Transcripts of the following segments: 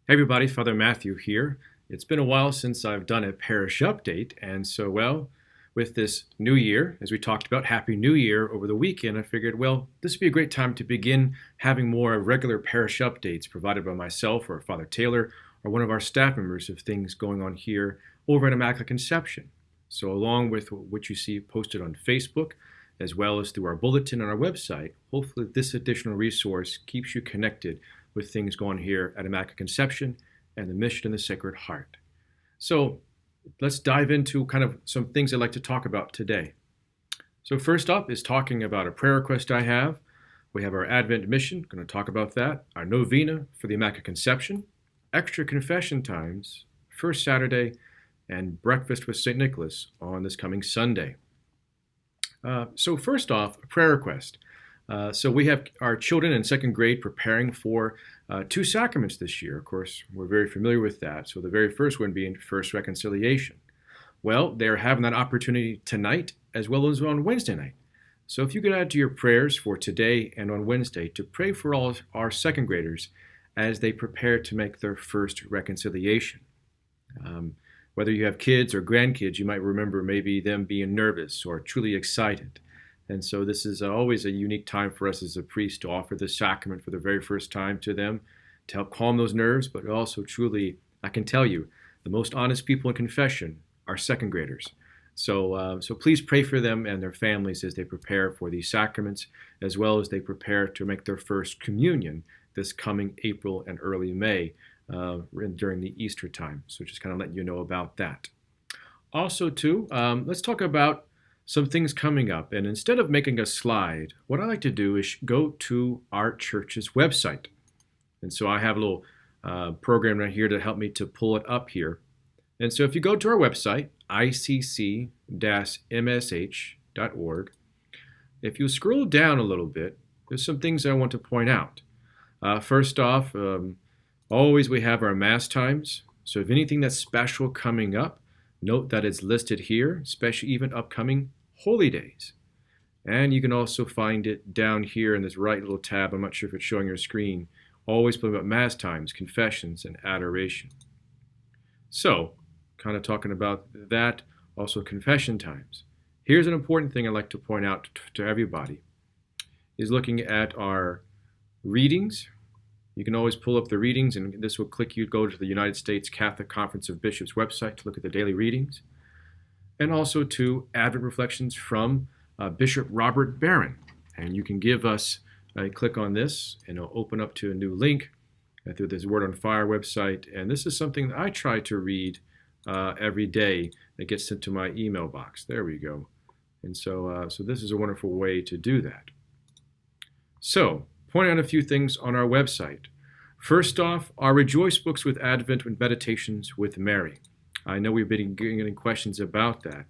Hey everybody, Father Matthew here. It's been a while since I've done a parish update, and so, with this new year, as we talked about, Happy New Year over the weekend, I figured, this would be a great time to begin having more regular parish updates provided by myself or Father Taylor or one of our staff members of things going on here over at Immaculate Conception. So, along with what you see posted on Facebook, as well as through our bulletin on our website, hopefully this additional resource keeps you connected with things going here at Immaculate Conception and the Mission of the Sacred Heart. So let's dive into kind of some things I'd like to talk about today. So first up is talking about a prayer request I have. We have our Advent mission, going to talk about that, our novena for the Immaculate Conception, extra confession times, first Saturday, and breakfast with St. Nicholas on this coming Sunday. So first off, a prayer request. So we have our children in second grade preparing for two sacraments this year. Of course, we're very familiar with that. So the very first one being First Reconciliation. Well, they're having that opportunity tonight as well as on Wednesday night. So if you could add to your prayers for today and on Wednesday to pray for all our second graders as they prepare to make their first reconciliation. Whether you have kids or grandkids, you might remember maybe them being nervous or truly excited. And so this is always a unique time for us as a priest to offer the sacrament for the very first time to them to help calm those nerves, but also truly, I can tell you, the most honest people in confession are second graders. So please pray for them and their families as they prepare for these sacraments, as well as they prepare to make their first communion this coming April and early May during the Easter time. So just kind of letting you know about that. Also, too, let's talk about some things coming up. And instead of making a slide, what I like to do is go to our church's website. And so I have a little program right here to help me to pull it up here. And so if you go to our website, icc-msh.org, if you scroll down a little bit, there's some things I want to point out. First off, always we have our Mass times. So if anything that's special coming up, note that it's listed here, especially even upcoming holy days. And you can also find it down here in this right little tab. I'm not sure if it's showing your screen. Always put about Mass times, confessions, and adoration. So, kind of talking about that, also confession times. Here's an important thing I'd like to point out to everybody, is looking at our readings. You can always pull up the readings, and this will click you go to the United States Catholic Conference of Bishops website to look at the daily readings. And also to Advent Reflections from Bishop Robert Barron. And you can give us a click on this, and it'll open up to a new link through this Word on Fire website. And this is something that I try to read every day that gets sent to my email box. There we go. And so this is a wonderful way to do that. So, pointing out a few things on our website. First off, our Rejoice books with Advent and Meditations with Mary. I know we've been getting questions about that.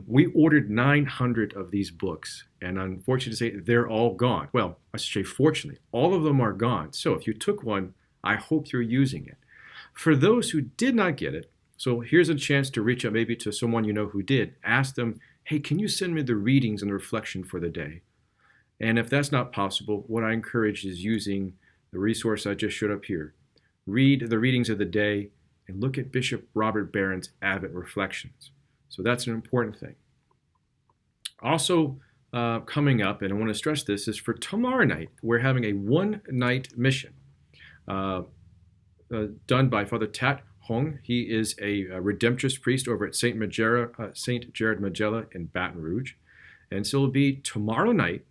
We ordered 900 of these books, and unfortunately to say, they're all gone. Well, I should say fortunately, all of them are gone. So if you took one, I hope you're using it. For those who did not get it, so here's a chance to reach out maybe to someone you know who did. Ask them, hey, can you send me the readings and the reflection for the day? And if that's not possible, what I encourage is using the resource I just showed up here. Read the readings of the day and look at Bishop Robert Barron's Advent Reflections. So that's an important thing. Also coming up, and I want to stress this, is for tomorrow night, we're having a one-night mission done by Father Tat Hong. He is a Redemptorist priest over at St. Jared Magella in Baton Rouge. And so it'll be tomorrow night.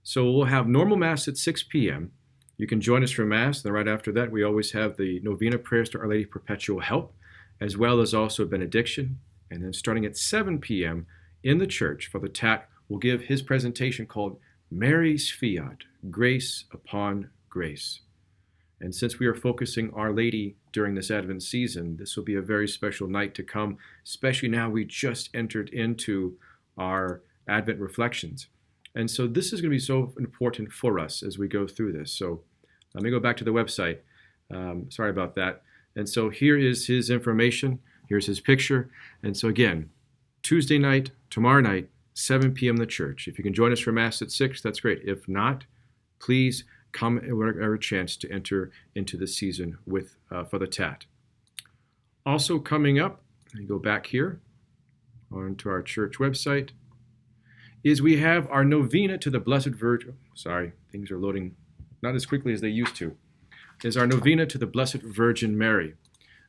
So we'll have normal Mass at 6 p.m. You can join us for Mass, and then right after that, we always have the novena prayers to Our Lady Perpetual Help, as well as also benediction. And then starting at 7 p.m. in the church, Father Tat will give his presentation called Mary's Fiat, Grace Upon Grace. And since we are focusing Our Lady during this Advent season, this will be a very special night to come, especially now we just entered into our Advent reflections. And so this is going to be so important for us as we go through this. So let me go back to the website. Sorry about that. And so here is his information. Here's his picture. And so again, Tuesday night, tomorrow night, 7 p.m. in the church. If you can join us for Mass at 6, that's great. If not, please come at whatever chance to enter into the season with for the Tat. Also coming up, and go back here onto our church website, is we have our novena to the Blessed Virgin. Sorry, things are loading not as quickly as they used to. Is our novena to the Blessed Virgin Mary.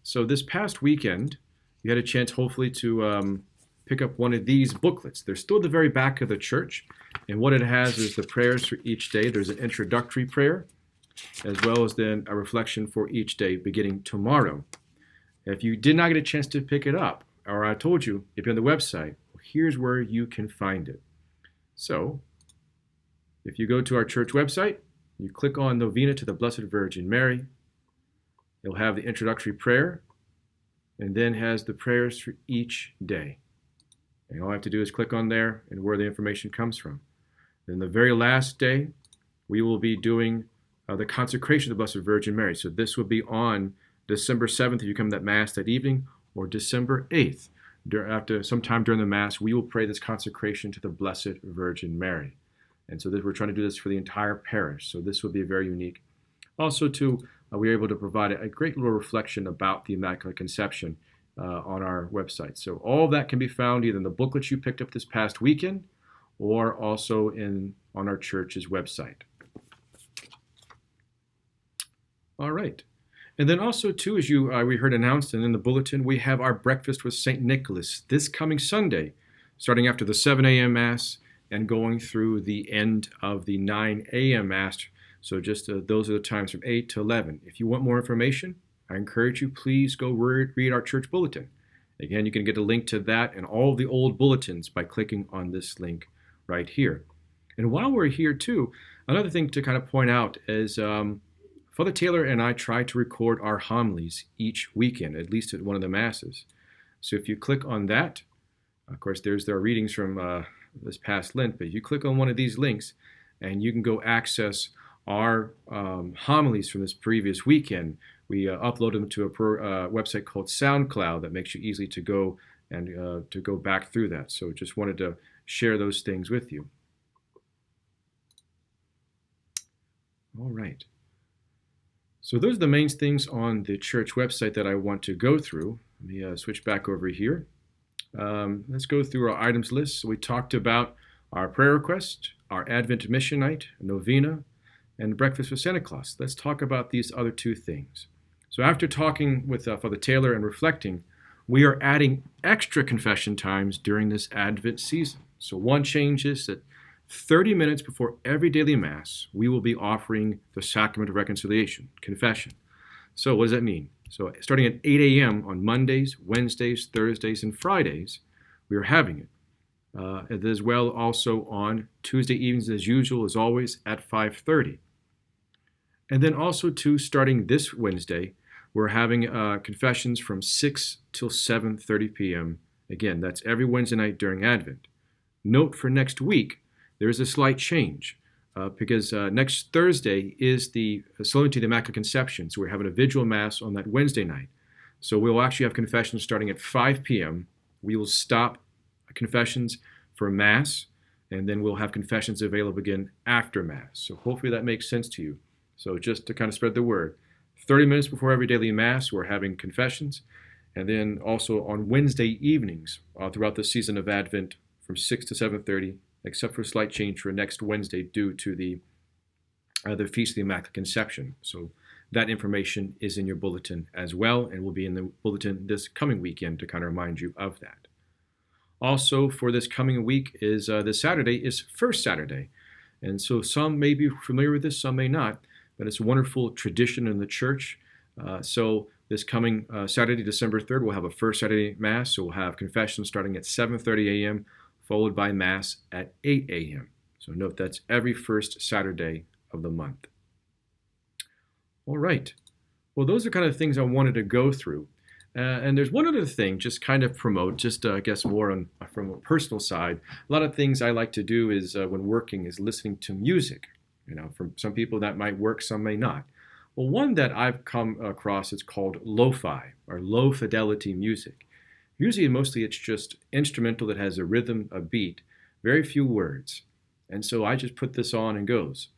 So this past weekend, you had a chance hopefully to pick up one of these booklets. They're still at the very back of the church, and what it has is the prayers for each day. There's an introductory prayer, as well as then a reflection for each day beginning tomorrow. If you did not get a chance to pick it up, or I told you, if you're on the website, here's where you can find it. So, if you go to our church website, you click on Novena to the Blessed Virgin Mary, you'll have the introductory prayer, and then has the prayers for each day. And all I have to do is click on there and where the information comes from. Then the very last day, we will be doing the consecration of the Blessed Virgin Mary. So this will be on December 7th if you come to that Mass that evening, or December 8th. After sometime during the Mass, we will pray this consecration to the Blessed Virgin Mary. And so we're trying to do this for the entire parish. So this will be very unique. Also, too, we are able to provide a great little reflection about the Immaculate Conception on our website. So all of that can be found either in the booklets you picked up this past weekend or also on our church's website. All right. And then also, too, as we heard announced and in the bulletin, we have our breakfast with St. Nicholas this coming Sunday, starting after the 7 a.m. Mass and going through the end of the 9 a.m. Mass. So just those are the times from 8 to 11. If you want more information, I encourage you, please go read our church bulletin. Again, you can get a link to that and all the old bulletins by clicking on this link right here. And while we're here, too, another thing to kind of point out is Father Taylor and I try to record our homilies each weekend, at least at one of the Masses. So if you click on that, of course, there's our readings from this past Lent, but you click on one of these links and you can go access our homilies from this previous weekend. We upload them to a website called SoundCloud that makes you easy to go and to go back through that. So just wanted to share those things with you. All right. So those are the main things on the church website that I want to go through. Let me switch back over here. Let's go through our items list. So we talked about our prayer request, our Advent Mission Night, novena, and breakfast with Santa Claus. Let's talk about these other two things. So after talking with Father Taylor and reflecting, we are adding extra confession times during this Advent season. So one change is that 30 minutes before every daily Mass, we will be offering the Sacrament of Reconciliation, confession. So what does that mean? So starting at 8 a.m. on Mondays, Wednesdays, Thursdays, and Fridays, we are having it. As well also on Tuesday evenings, as usual, as always, at 5:30. And then also, too, starting this Wednesday, we're having confessions from 6 till 7:30 p.m. Again, that's every Wednesday night during Advent. Note for next week, there is a slight change because next Thursday is the Solemnity of the Immaculate Conception. So we're having a Vigil Mass on that Wednesday night. So we'll actually have confessions starting at 5 p.m. We will stop confessions for Mass, and then we'll have confessions available again after Mass. So hopefully that makes sense to you. So just to kind of spread the word, 30 minutes before every daily Mass, we're having confessions. And then also on Wednesday evenings throughout the season of Advent from 6 to 7:30, except for a slight change for next Wednesday due to the Feast of the Immaculate Conception. So that information is in your bulletin as well, and will be in the bulletin this coming weekend to kind of remind you of that. Also, for this coming week is this Saturday is First Saturday. And so some may be familiar with this, some may not, but it's a wonderful tradition in the church. So this coming Saturday, December 3rd, we'll have a First Saturday Mass. So we'll have confession starting at 7:30 a.m., followed by Mass at 8 a.m. So note that's every first Saturday of the month. All right. Well, those are kind of things I wanted to go through. And there's one other thing, just kind of promote, just I guess more from a personal side. A lot of things I like to do is when working is listening to music. You know, for some people that might work, some may not. Well, one that I've come across is called lo-fi, or low fidelity music. Usually, mostly it's just instrumental that has a rhythm, a beat, very few words. And so I just put this on and goes.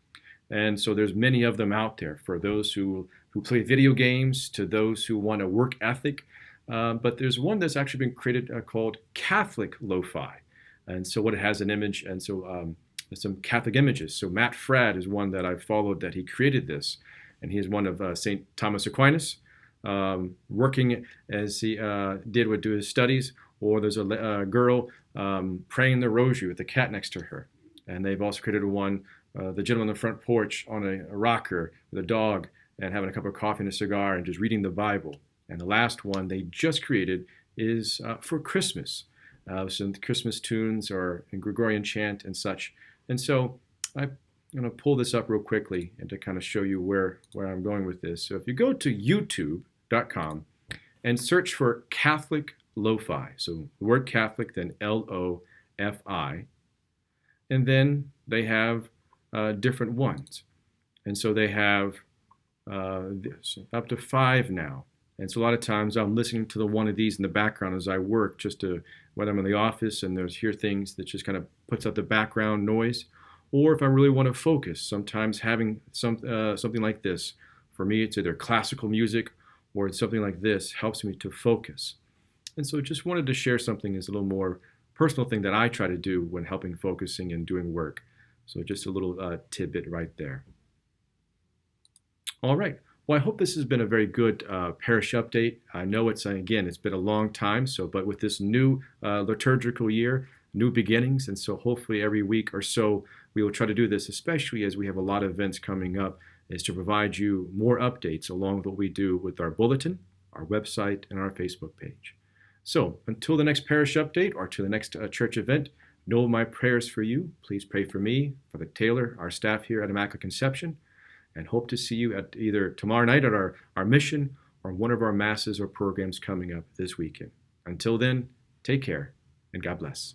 And so there's many of them out there for those who play video games, to those who want a work ethic. But there's one that's actually been created called Catholic Lo-Fi. And so what it has an image, and so some Catholic images. So Matt Fradd is one that I followed that he created this. And he is one of St. Thomas Aquinas, working as he did with do his studies. Or there's a girl praying the rosary with a cat next to her. And they've also created one, the gentleman on the front porch on a rocker with a dog and having a cup of coffee and a cigar and just reading the Bible. And the last one they just created is for Christmas. Some Christmas tunes or in Gregorian chant and such. And so I'm going to pull this up real quickly and to kind of show you where I'm going with this. So if you go to youtube.com and search for Catholic Lo-Fi, so the word Catholic, then L-O-F-I, and then they have different ones. And so they have up to 5 now. And so a lot of times I'm listening to the one of these in the background as I work, just to, whether I'm in the office and there's hear things that just kind of puts out the background noise, or if I really want to focus, sometimes having something like this, for me it's either classical music or it's something like this, helps me to focus. And so just wanted to share something as a little more personal thing that I try to do when helping focusing and doing work. So just a little tidbit right there. All right. Well, I hope this has been a very good parish update. I know it's been a long time, but with this new liturgical year, new beginnings, and so hopefully every week or so we will try to do this, especially as we have a lot of events coming up, is to provide you more updates along with what we do with our bulletin, our website, and our Facebook page. So until the next parish update or to the next church event, know my prayers for you. Please pray for me, for the Taylor, our staff here at Immaculate Conception, and hope to see you at either tomorrow night at our mission or one of our masses or programs coming up this weekend. Until then, take care and God bless.